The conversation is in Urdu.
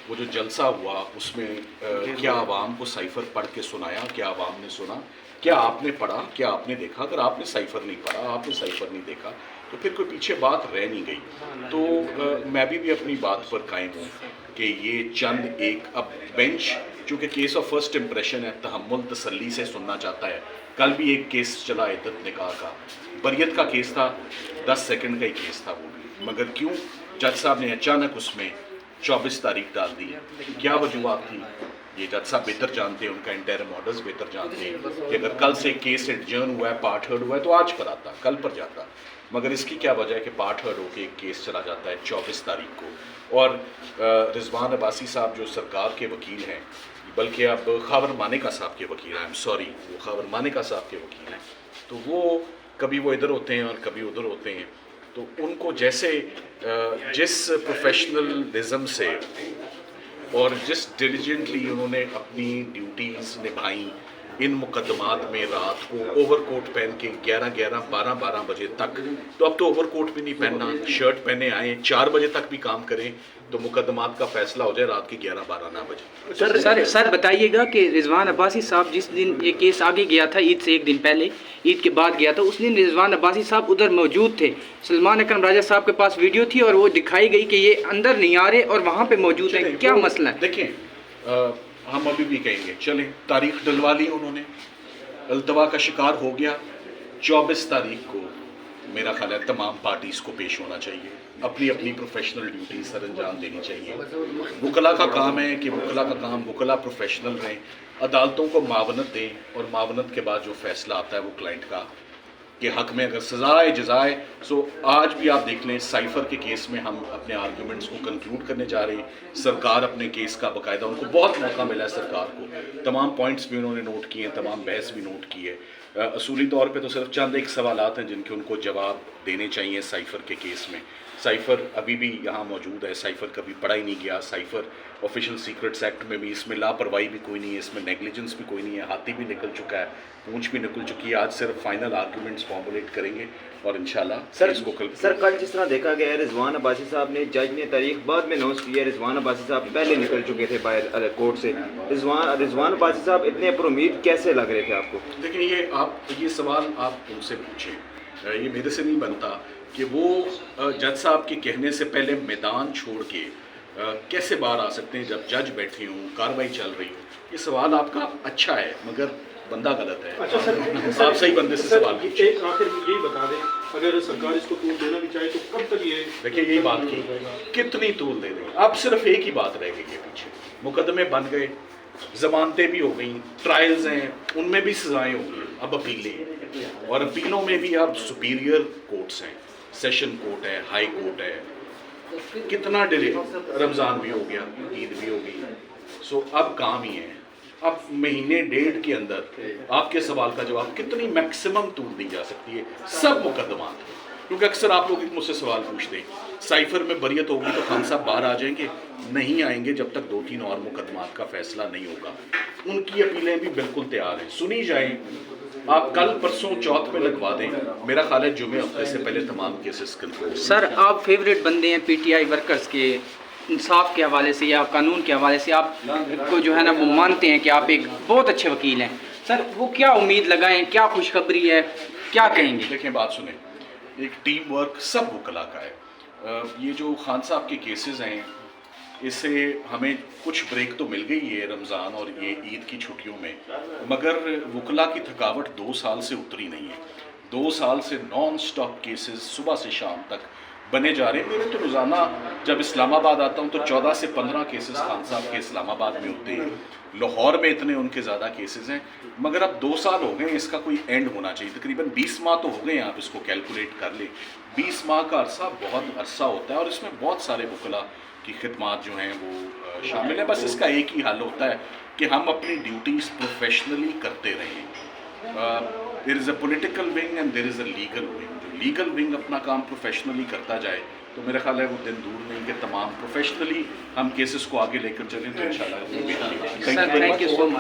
وہ جو جلسہ ہوا اس میں کیا عوام کو سائفر پڑھ کے سنایا, کیا عوام نے سنا, کیا آپ نے پڑھا, کیا آپ نے دیکھا؟ اگر آپ نے سائفر نہیں پڑھا, آپ نے سائفر نہیں دیکھا تو پھر کوئی پیچھے بات رہ نہیں گئی. تو میں بھی اپنی بات پر قائم ہوں کہ یہ چند ایک اب بینچ چونکہ کیس آف فرسٹ امپریشن ہے, تحمل تسلی سے سننا چاہتا ہے. کل بھی ایک کیس چلا عدت نکاح کا, بریت کا کیس تھا, 10 سیکنڈ کا ہی کیس تھا وہ بھی, مگر کیوں جج صاحب نے اچانک اس میں 24 تاریخ ڈال دی؟ کیا وجوہات تھی یہ جج صاحب بہتر جانتے ہیں, ان کا انٹرم آرڈرز بہتر جانتے ہیں کہ اگر کل سے کیس ایڈجرن ہوا ہے, پارٹ ہرڈ ہوا ہے تو آج پر آتا, کل پر جاتا. مگر اس کی کیا وجہ ہے کہ پارٹ ہرڈ ہو کے ایک کیس چلا جاتا ہے 24 تاریخ کو. اور رضوان عباسی صاحب جو سرکار کے وکیل ہیں, بلکہ اب خاور مانیکا صاحب کے وکیل ہیں, وہ خاور مانیکا صاحب کے وکیل ہیں, تو وہ کبھی وہ ادھر ہوتے ہیں اور کبھی ادھر ہوتے ہیں. تو ان کو جیسے جس پروفیشنلزم سے اور جس ڈیلیجنٹلی انہوں نے اپنی ڈیوٹیز نبھائیں ان مقدمات میں, رات کو اوور کوٹ پہن کے 11 بجے تک, تو اب تو اوور کوٹ بھی نہیں پہننا, شرٹ پہنے آئیں, 4 بجے تک بھی کام کریں تو مقدمات کا فیصلہ ہو جائے رات کے 11-12 بجے. سر بتائیے گا کہ رضوان عباسی صاحب جس دن یہ کیس آگے گیا تھا, عید سے ایک دن پہلے, عید کے بعد گیا تھا, اس دن رضوان عباسی صاحب ادھر موجود تھے. سلمان اکرم راجہ صاحب کے پاس ویڈیو تھی اور وہ دکھائی گئی کہ یہ اندر نہیں آ رہے اور وہاں پہ موجود ہیں. کیا مسئلہ ہے؟ دیکھیں ہم ابھی بھی کہیں گے چلیں تاریخ ڈلوا لی انہوں نے, التوا کا شکار ہو گیا. 24 تاریخ کو میرا خیال ہے تمام پارٹیز کو پیش ہونا چاہیے, اپنی اپنی پروفیشنل ڈیوٹی سر انجام دینی چاہیے. وکلا کا کام ہے کہ وکلا پروفیشنل رہیں, عدالتوں کو معاونت دیں اور معاونت کے بعد جو فیصلہ آتا ہے وہ کلائنٹ کا کہ حق میں اگر سزائے جزائے. سو آج بھی آپ دیکھ لیں سائفر کے کیس میں ہم اپنے آرگیومنٹس کو کنکلوڈ کرنے جا رہے ہیں. سرکار اپنے کیس کا باقاعدہ, ان کو بہت موقع ملا ہے سرکار کو, تمام پوائنٹس بھی انہوں نے نوٹ کیے ہیں, تمام بحث بھی نوٹ کی ہے. اصولی طور پہ تو صرف چند ایک سوالات ہیں جن کے ان کو جواب دینے چاہیے سائفر کے کیس میں. سائفر ابھی بھی یہاں موجود ہے, سائفر کبھی پڑھا ہی نہیں گیا. سائفر آفیشیل سیکرٹس ایکٹ میں بھی اس میں لاپرواہی بھی کوئی نہیں ہے, اس میں نیگلیجنس بھی کوئی نہیں ہے, ہاتھی بھی نکل چکا ہے, پونچھ بھی نکل چکی ہے. آج صرف فائنل آرگومنٹس فارمولیٹ کریں گے اور انشاءاللہ اس کو سر کل جس طرح دیکھا گیا ہے رضوان عباسی صاحب نے, جج نے تاریخ بعد میں اناؤنس کی ہے, رضوان عباسی صاحب پہلے نکل چکے تھے باہر کورٹ سے. رضوان عباسی صاحب اتنے پر امید کیسے لگ رہے تھے آپ کو؟ دیکھیں یہ سوال آپ ان سے پوچھیں, یہ میرے سے نہیں بنتا کہ وہ جج صاحب کے کہنے سے پہلے میدان چھوڑ کے کیسے باہر آ سکتے ہیں جب جج بیٹھے ہوں, کاروائی چل رہی ہو. یہ سوال آپ کا اچھا ہے مگر بندہ غلط ہے. اچھا سر, آپ صحیح بندے سے سوال پوچھیں. ایک آخر میں یہی بتا دیں, اگر سرکار اس کو طول دینا بھی چاہے تو کب تک یہ دیکھیں یہی بات کی, کتنی طول دے دیں. اب صرف ایک ہی بات رہ گئی ہے پیچھے, مقدمے بن گئے, ضمانتیں بھی ہو گئیں, ٹرائلز ہیں ان میں بھی سزائیں ہو گئی, اب اپیلیں, اور اپیلوں میں بھی اب سپیریئر کورٹس ہیں, سیشن کورٹ ہے, ہائی کورٹ ہے. کتنا ڈیلے, رمضان بھی ہو گیا, عید بھی ہو گئی. سو اب کام ہی ہے, اب مہینے ڈیڑھ کے اندر آپ کے سوال کا جواب کتنی میکسیمم طول دی جا سکتی ہے سب مقدمات. کیونکہ اکثر آپ لوگ مجھ سے سوال پوچھتے ہیں سائفر میں بریت ہوگی تو خان صاحب باہر آ جائیں گے, نہیں آئیں گے جب تک 2-3 اور مقدمات کا فیصلہ نہیں ہوگا. ان کی اپیلیں بھی بالکل تیار ہیں, سنی جائیں. آپ کل پرسوں چوتھ پہ لگوا دیں, میرا خیال ہے جمعے ہفتے سے پہلے تمام کیسز کنکلوڈ. سر آپ فیوریٹ بندے ہیں پی ٹی آئی ورکرز کے, انصاف کے حوالے سے یا قانون کے حوالے سے آپ کو جو ہے نا وہ مانتے ہیں کہ آپ ایک بہت اچھے وکیل ہیں. سر وہ کیا امید لگائیں, کیا خوشخبری ہے, کیا کہیں گے؟ دیکھیں بات سنیں, ایک ٹیم ورک سب وکلا کا ہے. یہ جو خان صاحب کے کیسز ہیں اس سے ہمیں کچھ بریک تو مل گئی ہے رمضان اور یہ عید کی چھٹیوں میں, مگر وکلا کی تھکاوٹ 2 سال سے اتری نہیں ہے. 2 سال سے نان سٹاپ کیسز صبح سے شام تک بنے جا رہے ہیں. میرے تو روزانہ جب اسلام آباد آتا ہوں تو 14 سے 15 کیسز خان صاحب کے اسلام آباد میں ہوتے ہیں. لاہور میں اتنے ان کے زیادہ کیسز ہیں, مگر اب 2 سال ہو گئے ہیں, اس کا کوئی اینڈ ہونا چاہیے. تقریباً 20 ماہ تو ہو گئے ہیں, آپ اس کو کیلکولیٹ کر لیں. 20 ماہ کا عرصہ بہت عرصہ ہوتا ہے اور اس میں بہت سارے وکلا کی خدمات جو ہیں وہ شامل ہیں. بس اس کا ایک ہی حل ہوتا ہے کہ ہم اپنی ڈیوٹیز پروفیشنلی کرتے رہیں. There is a political wing and there is a legal wing. جو لیگل ونگ اپنا کام پروفیشنلی کرتا جائے تو میرا خیال ہے وہ دن دور نہیں کہ تمام پروفیشنلی ہم کیسز کو آگے لے کر چلیں تو انشاءاللہ. Thank you so much.